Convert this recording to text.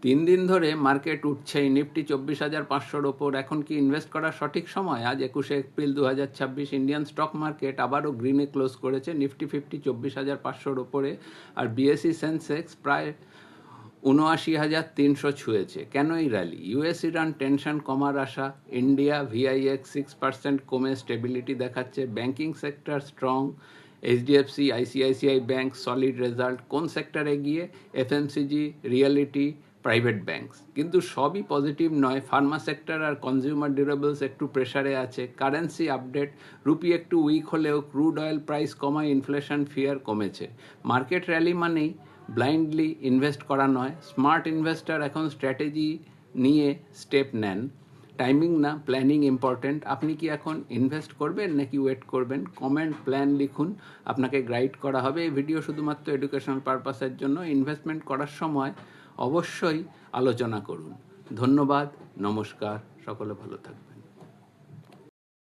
3 দিন ধরে market উঠছেই, Nifty 24,500-র ওপর। এখন কি ইনভেস্ট করার সঠিক সময়? আজ 21শে এপ্রিল 2026 ইন্ডিয়ান স্টক মার্কেট আবারও গ্রিনে ক্লোজ করেছে। নিফটি 24,500-র ওপরে, আর বিএসই সেন্সেক্স প্রায় 79,300 ছুঁয়েছে। কেন এই র্যালি? ইউএস ইরান টেনশন কমার আশা, ইন্ডিয়া ভিআইএক্স 6% কমে স্টেবিলিটি দেখাচ্ছে, banking sector strong, HDFC ICICI bank solid result. কোন সেক্টর এগিয়ে? FMCG, reality, private banks. কিন্তু সবই পজিটিভ নয়। ফার্মা সেক্টর আর কনজিউমার ডিউরেবলস একটু প্রেসারে আছে। কারেন্সি আপডেট, রুপি একটু উইক হলেও ক্রুড অয়েল প্রাইস কমায়, ইনফ্লেশন ফিয়ার কমেছে। মার্কেট র্যালি মানেই ব্লাইন্ডলি ইনভেস্ট করা নয়। স্মার্ট ইনভেস্টার এখন স্ট্র্যাটেজি নিয়ে স্টেপ নেন। টাইমিং না, প্ল্যানিং ইম্পর্টেন্ট। আপনি কি এখন ইনভেস্ট করবেন নাকি ওয়েট করবেন? কমেন্ট প্ল্যান লিখুন, আপনাকে গাইড করা হবে। এই ভিডিও শুধুমাত্র এডুকেশনাল পারপাসের জন্য। ইনভেস্টমেন্ট করার সময় অবশ্যই আলোচনা করুন। ধন্যবাদ, নমস্কার, সকলে ভালো থাকবেন।